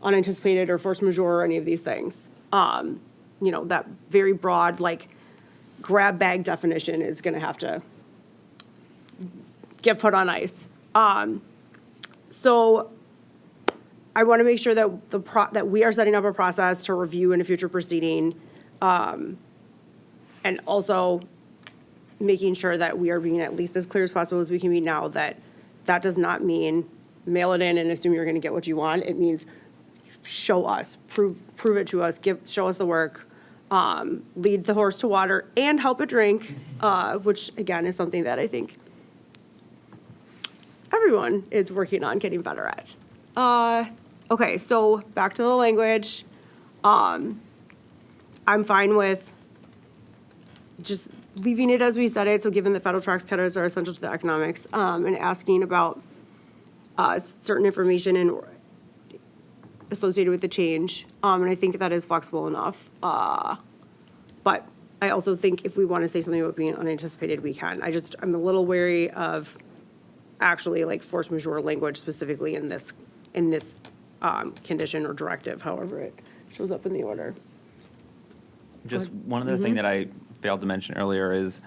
unanticipated or force majeure or any of these things. That very broad, grab bag definition is going to have to get put on ice. So I want to make sure that that we are setting up a process to review in a future proceeding, and also making sure that we are being at least as clear as possible as we can be now, that does not mean mail it in and assume you're going to get what you want. It means show us, prove it to us, show us the work, lead the horse to water and help it drink, which, again, is something that I think everyone is working on getting better at. Okay, so back to the language. I'm fine with just leaving it as we said it, so given that federal tax credits are essential to the economics, and asking about certain information associated with the change, and I think that is flexible enough. But I also think if we want to say something about being unanticipated, we can. I'm a little wary of actually force majeure language specifically in this condition or directive, however it shows up in the order. Just one other thing that I failed to mention earlier is,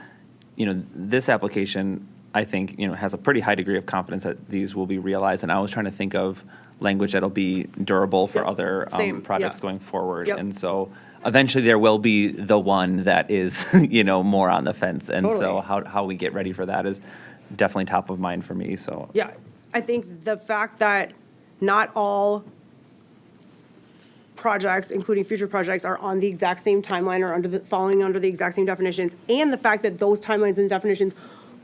this application, I think, has a pretty high degree of confidence that these will be realized. And I was trying to think of language that'll be durable for Yep. other Same, projects yeah. going forward. Yep. And so eventually there will be the one that is, more on the fence. And so Totally. how we get ready for that is definitely top of mind for me, so. Yeah, I think the fact that not all projects, including future projects, are on the exact same timeline or falling under the exact same definitions, and the fact that those timelines and definitions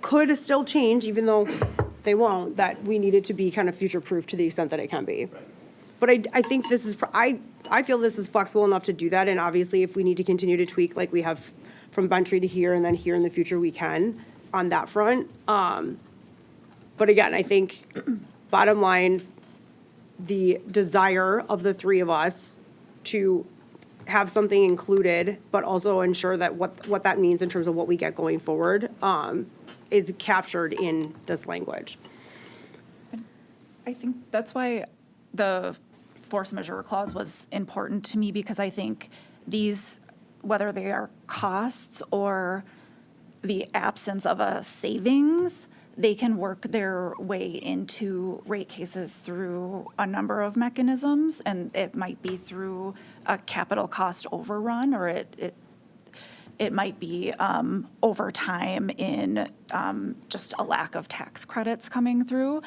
could still change, even though they won't, that we need it to be kind of future-proof to the extent that it can be. But I think this is, I feel this is flexible enough to do that, and obviously, if we need to continue to tweak, like we have from Bentry to here, and then here in the future, we can on that front. But again, I think, bottom line, the desire of the three of us to have something included, but also ensure that what that means in terms of what we get going forward, is captured in this language. I think that's why the force majeure clause was important to me, because I think these, whether they are costs or the absence of a savings, they can work their way into rate cases through a number of mechanisms, and it might be through a capital cost overrun, or it might be over time in just a lack of tax credits coming through.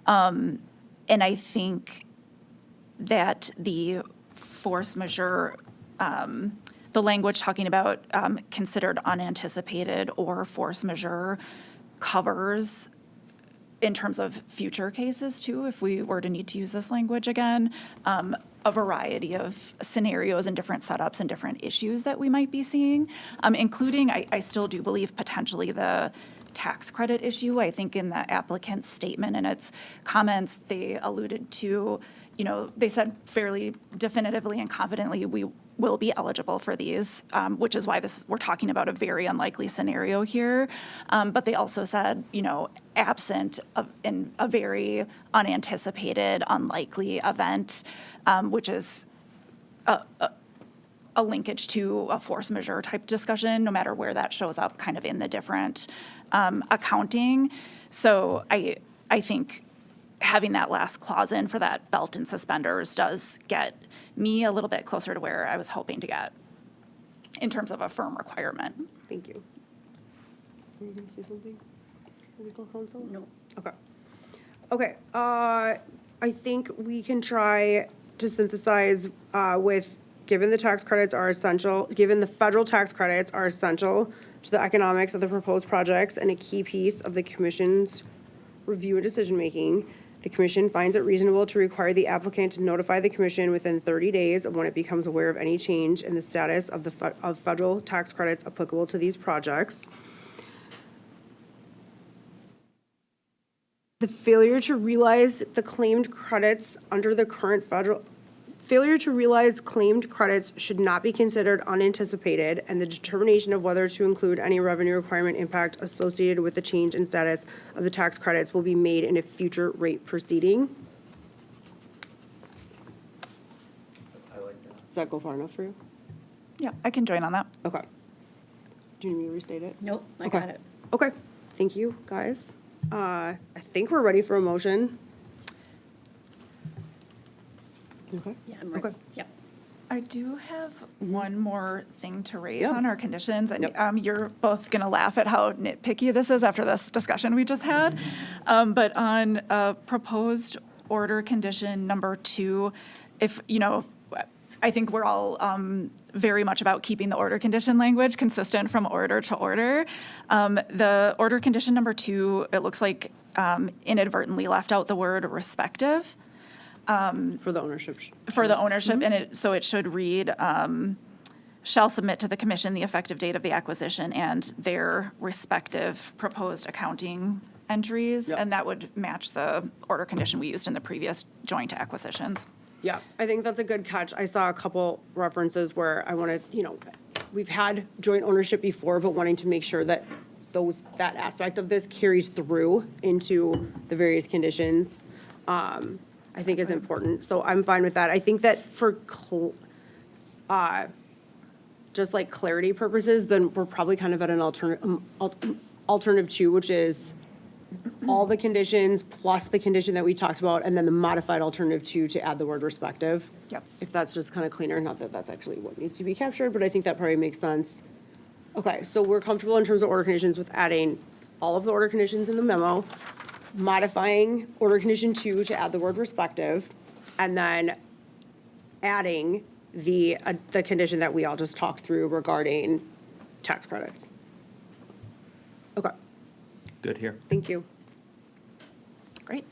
And I think that the force majeure, the language talking about considered unanticipated or force majeure covers, in terms of future cases too, if we were to need to use this language again, a variety of scenarios and different setups and different issues that we might be seeing, including, I still do believe, potentially the tax credit issue. I think in the applicant's statement and its comments, they alluded to, they said fairly definitively and confidently, we will be eligible for these, which is why we're talking about a very unlikely scenario here. But they also said, absent in a very unanticipated, unlikely event, which is a linkage to a force majeure type discussion, no matter where that shows up kind of in the different accounting. So I think having that last clause in for that belt and suspenders does get me a little bit closer to where I was hoping to get in terms of a firm requirement. Thank you. Were you going to say something? Legal counsel? No. Okay. Okay, I think we can try to synthesize with, given the tax credits are essential, given the federal tax credits are essential to the economics of the proposed projects and a key piece of the commission's review and decision-making, the commission finds it reasonable to require the applicant to notify the commission within 30 days of when it becomes aware of any change in the status of of federal tax credits applicable to these projects. The failure to realize the claimed credits under the current failure to realize claimed credits should not be considered unanticipated, and the determination of whether to include any revenue requirement impact associated with the change in status of the tax credits will be made in a future rate proceeding. I like that. Does that go far enough for you? Yeah, I can join on that. Okay. Do you need me to restate it? Nope, I Okay. got it. Okay, thank you, guys. I think we're ready for a motion. Okay. Yeah, I'm ready. Okay. Yep. I do have one more thing to raise Yeah. on our conditions, and Yep. you're both going to laugh at how nitpicky this is after this discussion we just had. But on proposed order condition number 2, if, I think we're all very much about keeping the order condition language consistent from order to order. The order condition number 2, it looks like inadvertently left out the word respective. For the ownership. For the ownership, and so it should read, shall submit to the commission the effective date of the acquisition and their respective proposed accounting entries, Yep. and that would match the order condition we used in the previous joint acquisitions. Yeah, I think that's a good catch. I saw a couple references where I wanted, we've had joint ownership before, but wanting to make sure that that aspect of this carries through into the various conditions, I think is important. So I'm fine with that. I think that for just like clarity purposes, then we're probably kind of at an alternative 2, which is all the conditions plus the condition that we talked about, and then the modified alternative two to add the word respective. Yep. If that's just kind of cleaner, not that that's actually what needs to be captured, but I think that probably makes sense. Okay, so we're comfortable in terms of order conditions with adding all of the order conditions in the memo, modifying order condition two to add the word respective, and then adding the condition that we all just talked through regarding tax credits. Okay, Good here. thank you. Great.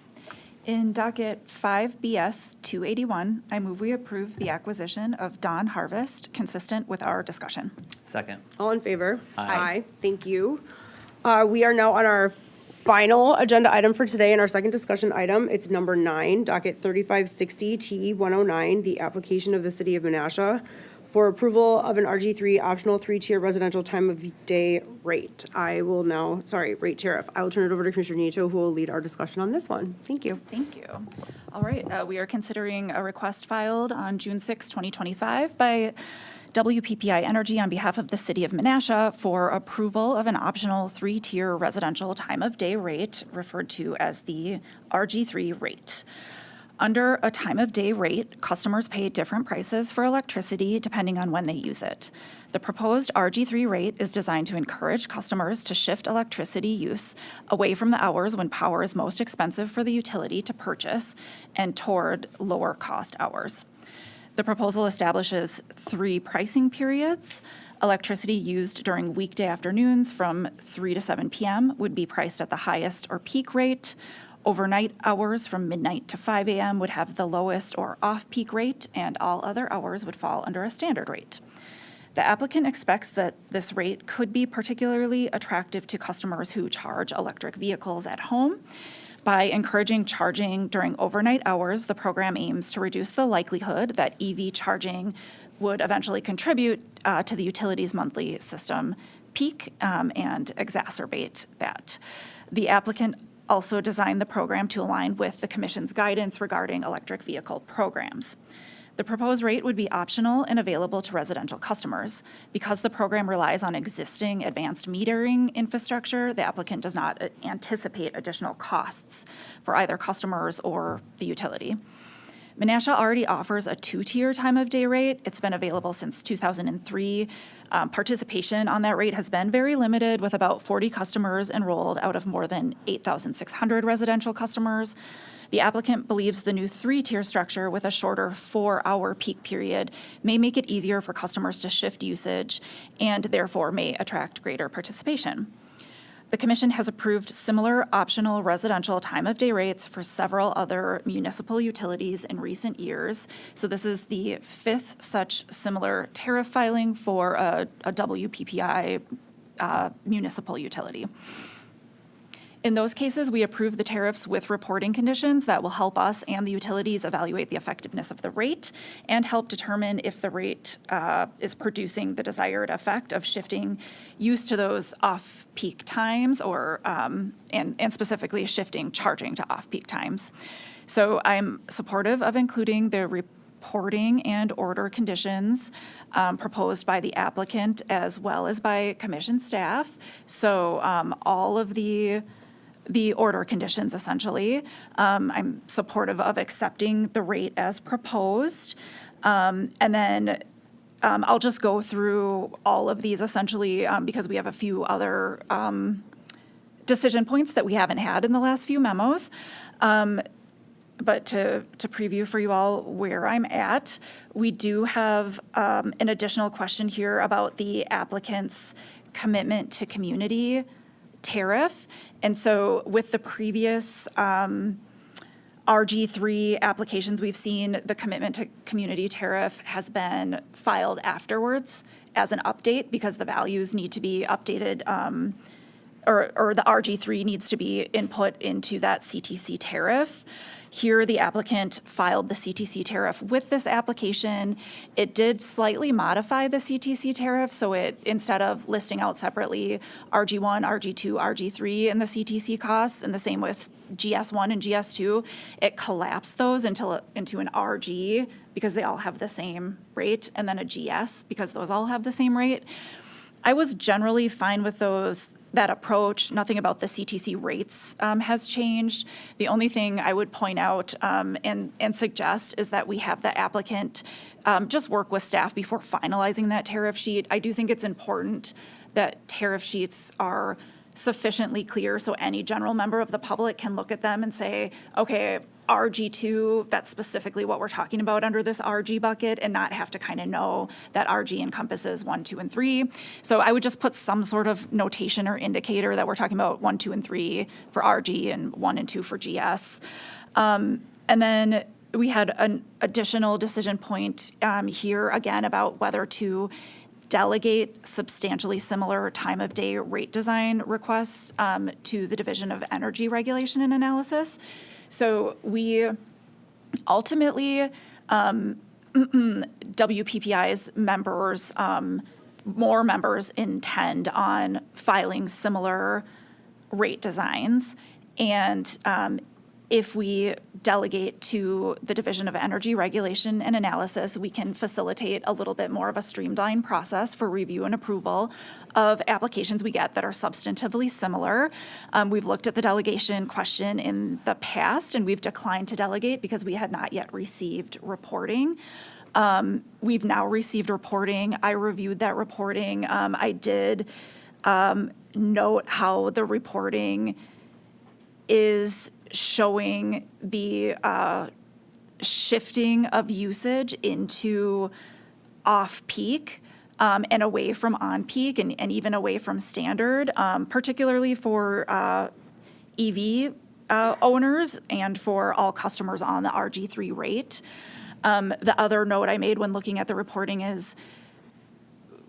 In docket 5BS 281, I move we approve the acquisition of Dawn Harvest consistent with our discussion. Second. All in favor? Aye. Thank you. We are now on our final agenda item for today and our second discussion item. It's number 9, docket 3560 T109, the application of the City of Menasha for approval of an RG3 optional 3-tier residential time of day rate. Rate tariff. I will turn it over to Commissioner Nieto, who will lead our discussion on this one. Thank you. Thank you. All right, we are considering a request filed on June 6, 2025 by WPPI Energy on behalf of the City of Menasha for approval of an optional 3-tier residential time of day rate referred to as the RG3 rate. Under a time of day rate, customers pay different prices for electricity depending on when they use it. The proposed RG3 rate is designed to encourage customers to shift electricity use away from the hours when power is most expensive for the utility to purchase and toward lower cost hours. The proposal establishes 3 pricing periods. Electricity used during weekday afternoons from 3 to 7 p.m. would be priced at the highest or peak rate. Overnight hours from midnight to 5 a.m. would have the lowest or off-peak rate, and all other hours would fall under a standard rate. The applicant expects that this rate could be particularly attractive to customers who charge electric vehicles at home. By encouraging charging during overnight hours, the program aims to reduce the likelihood that EV charging would eventually contribute to the utility's monthly system peak and exacerbate that. The applicant also designed the program to align with the Commission's guidance regarding electric vehicle programs. The proposed rate would be optional and available to residential customers. Because the program relies on existing advanced metering infrastructure, the applicant does not anticipate additional costs for either customers or the utility. Menasha already offers a 2-tier time of day rate. It's been available since 2003. Participation on that rate has been very limited, with about 40 customers enrolled out of more than 8,600 residential customers. The applicant believes the new 3-tier structure with a shorter 4-hour peak period may make it easier for customers to shift usage and therefore may attract greater participation. The Commission has approved similar optional residential time of day rates for several other municipal utilities in recent years. So this is the 5th such similar tariff filing for a WPPI municipal utility. In those cases, we approve the tariffs with reporting conditions that will help us and the utilities evaluate the effectiveness of the rate and help determine if the rate is producing the desired effect of shifting use to those off-peak times or, and specifically shifting charging to off-peak times. So I'm supportive of including the reporting and order conditions proposed by the applicant as well as by Commission staff. So all of the order conditions, essentially. I'm supportive of accepting the rate as proposed. And then I'll just go through all of these essentially because we have a few other decision points that we haven't had in the last few memos. But to preview for you all where I'm at, we do have an additional question here about the applicant's commitment to community tariff. And so with the previous RG3 applications we've seen, the commitment to community tariff has been filed afterwards as an update because the values need to be updated or the RG3 needs to be input into that CTC tariff. Here, the applicant filed the CTC tariff with this application. It did slightly modify the CTC tariff, so it, instead of listing out separately RG1, RG2, RG3 and the CTC costs, and the same with GS1 and GS2, it collapsed those into an RG because they all have the same rate, and then a GS because those all have the same rate. I was generally fine with that approach. Nothing about the CTC rates has changed. The only thing I would point out and suggest is that we have the applicant just work with staff before finalizing that tariff sheet. I do think it's important that tariff sheets are sufficiently clear so any general member of the public can look at them and say, okay, RG2, that's specifically what we're talking about under this RG bucket, and not have to kind of know that RG encompasses 1, 2, and 3. So I would just put some sort of notation or indicator that we're talking about 1, 2, and 3 for RG and 1 and 2 for GS. And then we had an additional decision point here again about whether to delegate substantially similar time of day rate design requests to the Division of Energy Regulation and Analysis. So we ultimately, WPPI's members, more members intend on filing similar rate designs. And if we delegate to the Division of Energy Regulation and Analysis, we can facilitate a little bit more of a streamlined process for review and approval of applications we get that are substantively similar. We've looked at the delegation question in the past, and we've declined to delegate because we had not yet received reporting. We've now received reporting. I reviewed that reporting. I did note how the reporting is showing the shifting of usage into off-peak and away from on-peak and even away from standard, particularly for EV owners and for all customers on the RG3 rate. The other note I made when looking at the reporting is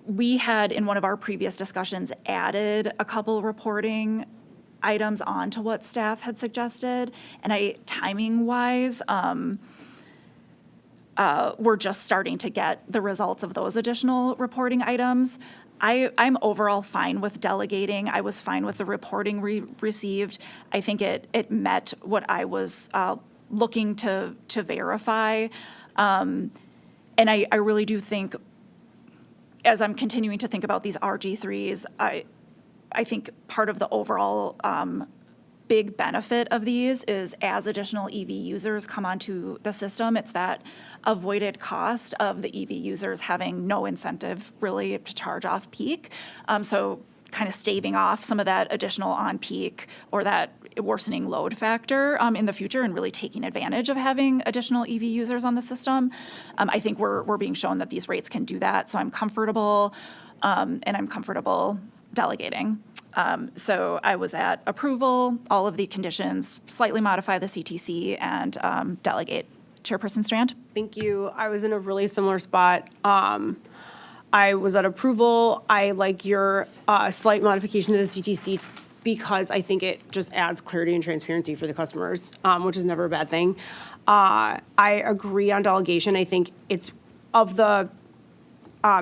we had, in one of our previous discussions, added a couple reporting items onto what staff had suggested, and timing-wise, we're just starting to get the results of those additional reporting items. I'm overall fine with delegating. I was fine with the reporting received. I think it met what I was looking to verify, and I really do think, as I'm continuing to think about these RG3s, I think part of the overall big benefit of these is as additional EV users come onto the system, it's that avoided cost of the EV users having no incentive really to charge off peak. So kind of staving off some of that additional on peak or that worsening load factor in the future and really taking advantage of having additional EV users on the system. I think we're being shown that these rates can do that. So I'm comfortable and I'm comfortable delegating. So I was at approval, all of the conditions, slightly modify the CTC, and delegate. Chairperson Strand? Thank you. I was in a really similar spot. I was at approval. I like your slight modification to the CTC because I think it just adds clarity and transparency for the customers, which is never a bad thing. I agree on delegation. I think it's of the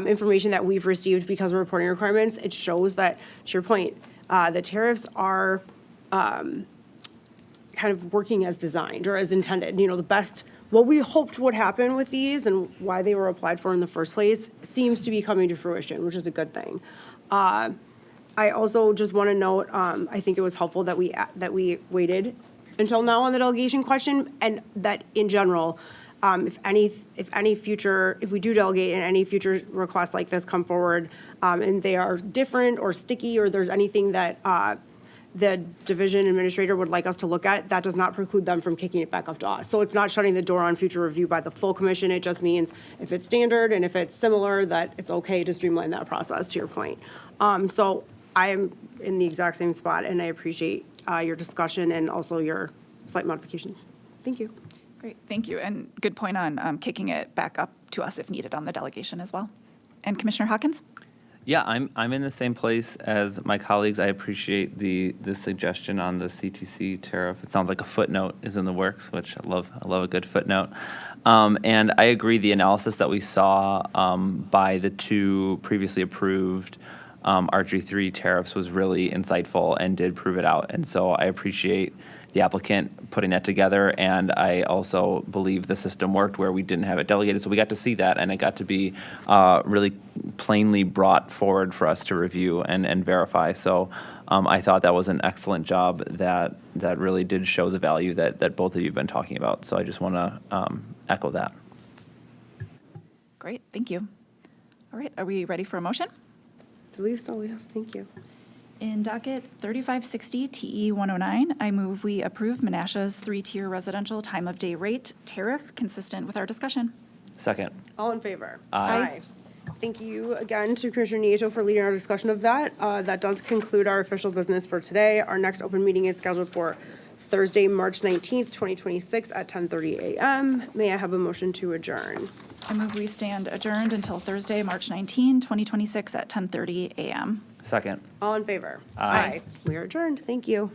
information that we've received because of reporting requirements, it shows that, to your point, the tariffs are kind of working as designed or as intended. You know, what we hoped would happen with these and why they were applied for in the first place seems to be coming to fruition, which is a good thing. I also just want to note, I think it was helpful that we waited until now on the delegation question, and that in general, if we do delegate and any future requests like this come forward, and they are different or sticky, or there's anything that the division administrator would like us to look at, that does not preclude them from kicking it back up to us. So it's not shutting the door on future review by the full commission. It just means if it's standard and if it's similar, that it's okay to streamline that process, to your point. So I am in the exact same spot, and I appreciate your discussion and also your slight modifications. Thank you. Great, thank you. And good point on kicking it back up to us if needed on the delegation as well. And Commissioner Hawkins? Yeah, I'm in the same place as my colleagues. I appreciate the suggestion on the CTC tariff. It sounds like a footnote is in the works, which I love a good footnote. And I agree, the analysis that we saw by the two previously approved RG3 tariffs was really insightful and did prove it out. And so I appreciate the applicant putting that together, and I also believe the system worked where we didn't have it delegated, so we got to see that, and it got to be really plainly brought forward for us to review and verify. So I thought that was an excellent job that really did show the value that both of you have been talking about. So I just want to echo that. Great, thank you. All right, are we ready for a motion? I believe so, yes, thank you. In docket 3560 TE 109, I move we approve Menasha's 3-tier residential time of day rate tariff consistent with our discussion. Second. All in favor? Aye. Thank you again to Commissioner Nieto for leading our discussion of that. That does conclude our official business for today. Our next open meeting is scheduled for Thursday, March 19th, 2026 at 10:30 a.m. May I have a motion to adjourn? I move we stand adjourned until Thursday, March 19, 2026 at 10:30 a.m. Second. All in favor? Aye. We are adjourned. Thank you.